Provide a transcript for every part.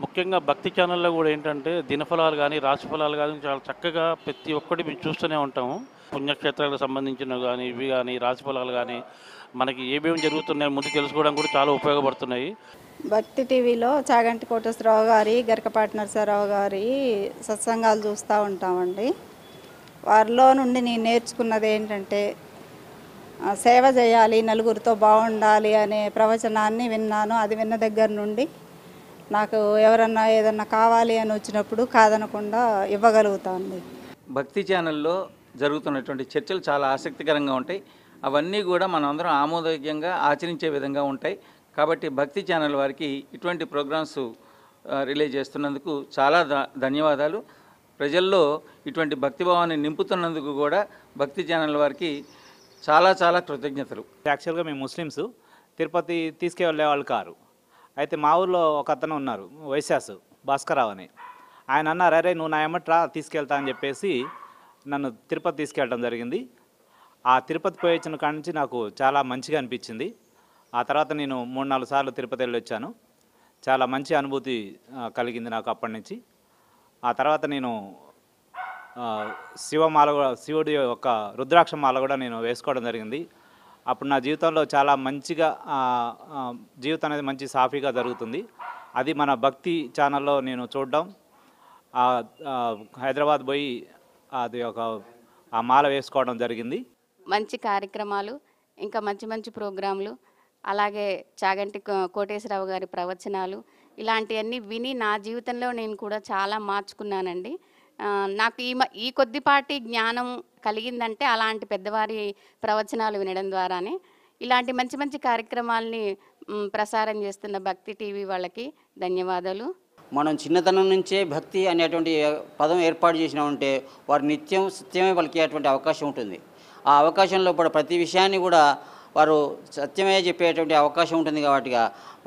ముఖ్యంగా భక్తి ఛానల్‌లో గూడా ఏంటంటే, దినఫలాలు గాని, రాశి ఫలాలు గాని చాలా చక్కగా ప్రతి ఒక్కటి మేము చూస్తూనే ఉంటాము. పుణ్యక్షేత్రాలకు సంబంధించినవి గాని, ఇవి గాని, రాశి ఫలాలు గాని, మనకి ఏమేమి జరుగుతున్నాయో ముందు తెలుసుకోవడానికి కూడా చాలా ఉపయోగపడుతున్నాయి. భక్తి టీవీలో చాగంటి కోటేశ్వరరావు గారి, గరికపాటి నరసింహారావు గారి సత్సంగాలు చూస్తూ ఉంటామండి. వారిలో నుండి నేను నేర్చుకున్నది ఏంటంటే, సేవ చేయాలి, నలుగురితో బాగుండాలి అనే ప్రవచనాన్ని విన్నాను. అది విన్న దగ్గర నుండి నాకు ఎవరన్నా ఏదన్నా కావాలి అని వచ్చినప్పుడు కాదనకుండా ఇవ్వగలుగుతాను. భక్తి ఛానల్లో జరుగుతున్నటువంటి చర్చలు చాలా ఆసక్తికరంగా ఉంటాయి. అవన్నీ కూడా మనం అందరం ఆమోదయోగ్యంగా ఆచరించే విధంగా ఉంటాయి. కాబట్టి భక్తి ఛానల్ వారికి ఇటువంటి ప్రోగ్రామ్స్ రిలే చేస్తున్నందుకు చాలా ధన్యవాదాలు. ప్రజల్లో ఇటువంటి భక్తిభావాన్ని నింపుతున్నందుకు కూడా భక్తి ఛానల్ వారికి చాలా చాలా కృతజ్ఞతలు. యాక్చువల్గా మేము ముస్లిమ్స్ తిరుపతి తీసుకెళ్ళే వాళ్ళు కారు. అయితే మా ఊర్లో ఒక అతను ఉన్నారు, వైశాసు భాస్కరరావు అని. ఆయన అన్నారు, అరే నువ్వు నా ఎమ్మట్రా తీసుకెళ్తా అని చెప్పేసి నన్ను తిరుపతి తీసుకెళ్ళడం జరిగింది. ఆ తిరుపతి పోయి వచ్చిన కాడి నుంచి నాకు చాలా మంచిగా అనిపించింది. ఆ తర్వాత నేను 3-4 సార్లు తిరుపతి వెళ్ళి వచ్చాను. చాలా మంచి అనుభూతి కలిగింది నాకు అప్పటి నుంచి. ఆ తర్వాత నేను శివమాల కూడా, శివుడి యొక్క రుద్రాక్ష మాల కూడా నేను వేసుకోవడం జరిగింది. అప్పుడు నా జీవితంలో చాలా మంచిగా జీవితం అనేది మంచి సాఫీగా జరుగుతుంది. అది మన భక్తి ఛానల్లో నేను చూడడం, హైదరాబాద్ పోయి అది ఆ మాల వేసుకోవడం జరిగింది. మంచి కార్యక్రమాలు, ఇంకా మంచి మంచి ప్రోగ్రాంలు, అలాగే చాగంటి కోటేశ్వరరావు గారి ప్రవచనాలు, ఇలాంటివన్నీ విని నా జీవితంలో నేను కూడా చాలా మార్చుకున్నానండి. నాకు ఈ కొద్దిపాటి జ్ఞానం కలిగిందంటే అలాంటి పెద్దవారి ప్రవచనాలు వినడం ద్వారానే. ఇలాంటి మంచి మంచి కార్యక్రమాలని ప్రసారం చేస్తున్న భక్తి టీవీ వాళ్ళకి ధన్యవాదాలు. మనం చిన్నతనం నుంచే భక్తి అనేటువంటి పదం ఏర్పాటు చేసినామంటే వారు నిత్యం సత్యమే పలికేటువంటి అవకాశం ఉంటుంది. ఆ అవకాశంలో ప్రతి విషయాన్ని కూడా వారు సత్యమే చెప్పేటువంటి అవకాశం ఉంటుంది. కాబట్టి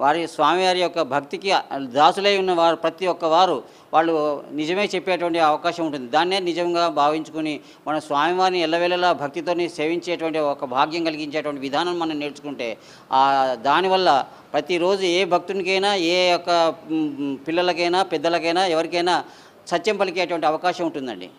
వారి స్వామివారి యొక్క భక్తికి దాసులై ఉన్న వారు ప్రతి ఒక్క వారు వాళ్ళు నిజమే చెప్పేటువంటి అవకాశం ఉంటుంది. దాన్నే నిజంగా భావించుకుని మన స్వామివారిని ఎల్లవేళలా భక్తితోని సేవించేటువంటి ఒక భాగ్యం కలిగించేటువంటి విధానం మనం నేర్చుకుంటే దానివల్ల ప్రతిరోజు ఏ భక్తునికైనా, ఏ యొక్క పిల్లలకైనా, పెద్దలకైనా, ఎవరికైనా సత్యం పలికేటువంటి అవకాశం ఉంటుందండి.